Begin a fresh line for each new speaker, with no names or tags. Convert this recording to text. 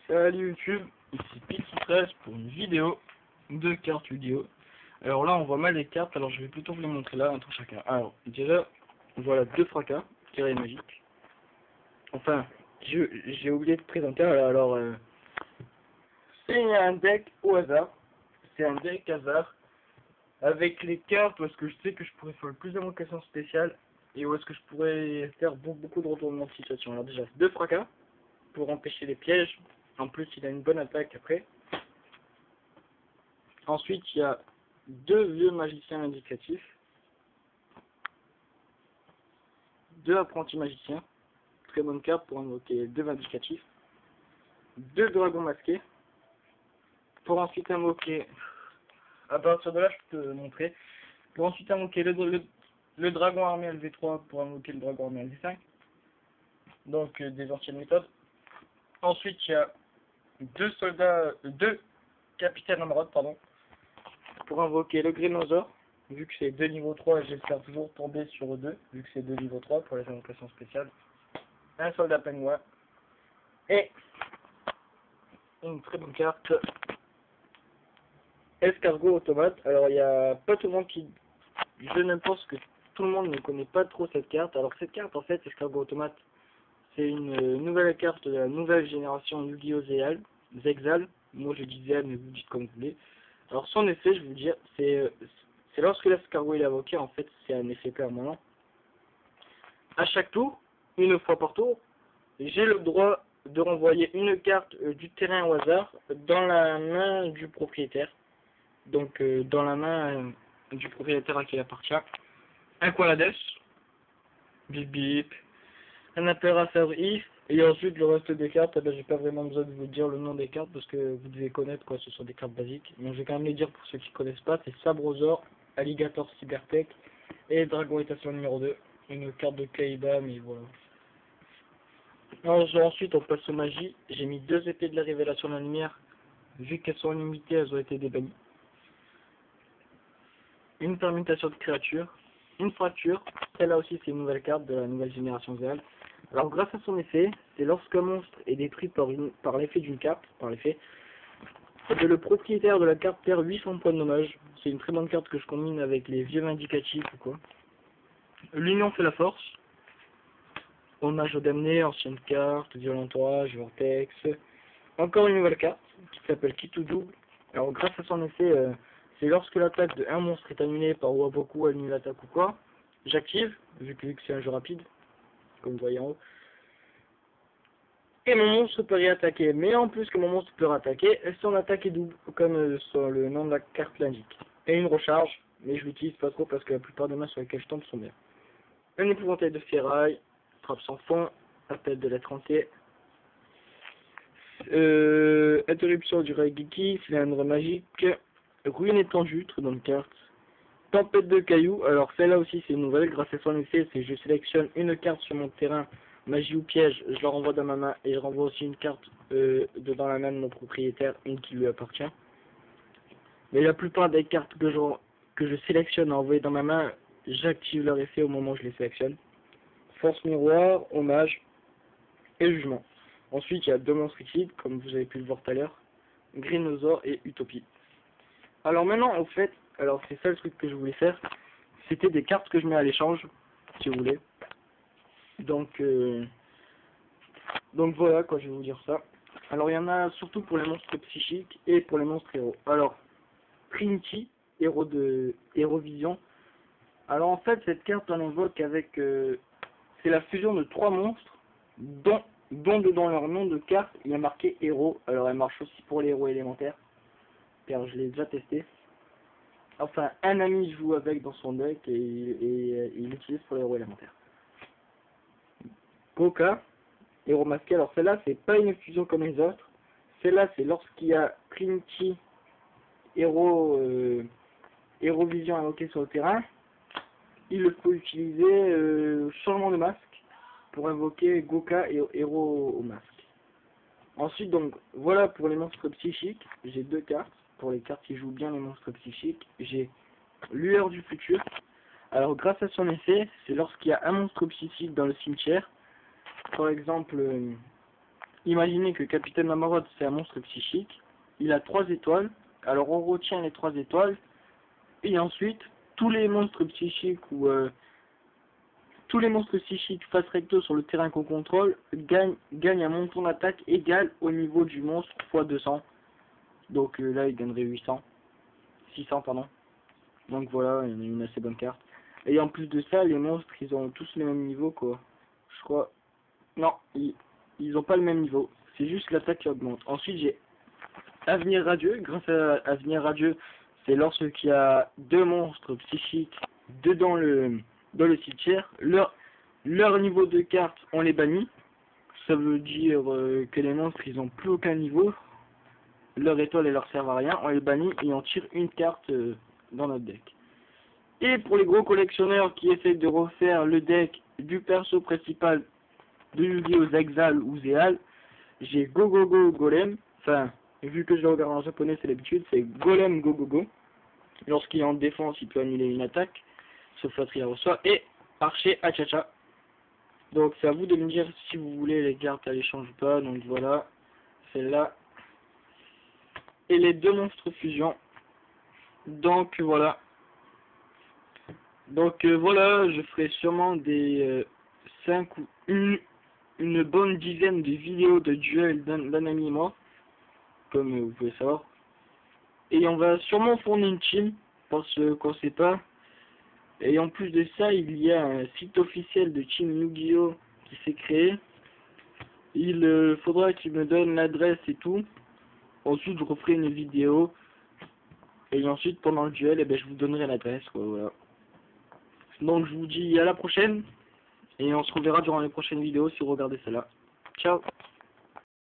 Salut YouTube, ici Pixie13 pour une vidéo de cartes vidéo. Alors là on voit mal les cartes, alors je vais plutôt vous les montrer là, un tour chacun. Alors déjà, voilà deux fracas, tirés magique. Enfin, j'ai oublié de présenter, alors c'est un deck au hasard. C'est un deck hasard avec les cartes où est-ce que je sais que je pourrais faire le plus d'invocations spéciales et où est-ce que je pourrais faire beaucoup de retournements de situation. Alors déjà, deux fracas pour empêcher les pièges. En plus, il a une bonne attaque après. Ensuite, il y a deux vieux magiciens indicatifs. Deux apprentis magiciens. Très bonne carte pour invoquer deux vindicatifs. Deux dragons masqués. Pour ensuite invoquer... À partir de là, je peux te montrer. Pour ensuite invoquer le dragon armé LV3 pour invoquer le dragon armé LV5. Donc, des anciennes méthodes. Ensuite, il y a deux capitaines amarades, pardon, pour invoquer le Grénosaure, vu que c'est 2 niveau 3, j'espère toujours tomber sur 2, vu que c'est 2 niveau 3 pour les invocations spéciales. Un soldat pingouin. Et une très bonne carte, escargot automate. Alors il n'y a pas tout le monde qui... Je ne pense que tout le monde ne connaît pas trop cette carte. Alors cette carte en fait, escargot automate, c'est une nouvelle carte de la nouvelle génération Yu-Gi-Oh! Zexal. Moi je dis Zexal, mais vous dites comme vous voulez. Alors son effet, je vais vous dire, c'est lorsque l'escargot est invoqué, en fait, c'est un effet permanent. À chaque tour, une fois par tour, j'ai le droit de renvoyer une carte du terrain au hasard dans la main du propriétaire. Donc dans la main du propriétaire à qui il appartient. Un Qualades, bip bip, un Imperator If, et ensuite le reste des cartes, eh ben, j'ai pas vraiment besoin de vous dire le nom des cartes parce que vous devez connaître quoi, ce sont des cartes basiques. Mais je vais quand même les dire pour ceux qui connaissent pas, c'est Sabrosaur, Alligator Cybertech et Dragon Étation numéro 2. Une carte de Kaiba, mais voilà. Alors, ensuite on passe aux magies, j'ai mis deux épées de la révélation de la lumière, vu qu'elles sont limitées, elles ont été débannies. Une permutation de créatures, une fracture, celle-là aussi c'est une nouvelle carte de la nouvelle génération Zéal. Alors grâce à son effet, c'est lorsqu'un monstre est détruit par l'effet d'une carte, le propriétaire de la carte perd 800 points de dommage. C'est une très bonne carte que je combine avec les vieux vindicatifs ou quoi. L'union fait la force. Hommage au damné, ancienne carte, violent orage, vortex. Encore une nouvelle carte qui s'appelle Qui tout double. Alors grâce à son effet, c'est lorsque l'attaque de un monstre est annulée par Waboku, annule l'attaque ou quoi. J'active, vu que c'est un jeu rapide, comme vous voyez en haut. Et mon monstre peut réattaquer, mais en plus que mon monstre peut réattaquer, son attaque est double, comme le nom de la carte l'indique. Et une recharge, mais je l'utilise pas trop parce que la plupart des mains sur lesquelles je tombe sont bien. Un épouvantail de ferraille, frappe sans fond, appel de la trentée, interruption du Raigeki, cylindre magique, ruine étendue, très bonne carte. Tempête de cailloux, alors celle-là aussi c'est une nouvelle, grâce à son effet, c'est je sélectionne une carte sur mon terrain, magie ou piège, je la renvoie dans ma main et je renvoie aussi une carte dans la main de mon propriétaire, une qui lui appartient. Mais la plupart des cartes que je sélectionne à envoyer dans ma main, j'active leur effet au moment où je les sélectionne. Force miroir, hommage et jugement. Ensuite il y a deux monstres liquides, comme vous avez pu le voir tout à l'heure, Grénosaure et Utopie. Alors maintenant en fait, alors c'est ça le truc que je voulais faire, c'était des cartes que je mets à l'échange, si vous voulez. Donc voilà quoi, je vais vous dire ça. Alors il y en a surtout pour les monstres psychiques et pour les monstres héros. Alors, Trinity, héros vision. Alors en fait cette carte on invoque avec, c'est la fusion de trois monstres, dont dans leur nom de carte il y a marqué héros. Alors elle marche aussi pour les héros élémentaires, car je l'ai déjà testé. Enfin, un ami joue avec dans son deck et il l'utilise pour les héros élémentaires. Goka, héros masqué. Alors celle-là, c'est pas une fusion comme les autres. Celle-là, c'est lorsqu'il y a Trinity, héros vision invoqué sur le terrain. Il faut utiliser changement de masque pour invoquer Goka et héros au masque. Ensuite, donc, voilà pour les monstres psychiques. J'ai deux cartes. Pour les cartes qui jouent bien les monstres psychiques, j'ai Lueur du futur. Alors grâce à son effet, c'est lorsqu'il y a un monstre psychique dans le cimetière, par exemple imaginez que Capitaine Mammoroth c'est un monstre psychique, il a 3 étoiles, alors on retient les 3 étoiles, et ensuite tous les monstres psychiques ou tous les monstres psychiques face recto sur le terrain qu'on contrôle gagnent un montant d'attaque égal au niveau du monstre x 200. Donc là il gagnerait 600 pardon. Donc voilà, il y a une assez bonne carte. Et en plus de ça, les monstres ils ont tous le même niveau quoi. Je crois. Non, ils ont pas le même niveau. C'est juste l'attaque qui augmente. Ensuite j'ai Avenir Radieux. Grâce à Avenir Radieux, c'est lorsqu'il y a 2 monstres psychiques dans le cimetière, leur niveau de carte on les bannit. Ça veut dire que les monstres ils ont plus aucun niveau. Leur étoile et leur servent à rien. On les bannit et on tire une carte dans notre deck. Et pour les gros collectionneurs qui essaient de refaire le deck du perso principal de Yu-Gi-Oh! Zexal ou Zeal, j'ai Go Golem. Enfin, vu que je le regarde en japonais, c'est l'habitude, c'est Golem Go. Lorsqu'il est en défense, il peut annuler une attaque, sauf lorsqu'il la reçoit. Et Archer Achacha. Donc c'est à vous de me dire si vous voulez les cartes à l'échange ou pas. Donc voilà, celle-là. Et les 2 monstres fusion. Donc voilà. Donc voilà, je ferai sûrement des 5 ou une bonne dizaine de vidéos de duel d'un ami et moi, comme vous pouvez savoir. Et on va sûrement fournir une team, parce qu'on sait pas. Et en plus de ça, il y a un site officiel de Team Yu-Gi-Oh! Qui s'est créé. Il faudra qu'il me donne l'adresse et tout. Ensuite, je referai une vidéo. Et ensuite, pendant le duel, je vous donnerai l'adresse. Voilà. Donc, je vous dis à la prochaine. Et on se reverra durant les prochaines vidéos si vous regardez celle-là. Ciao!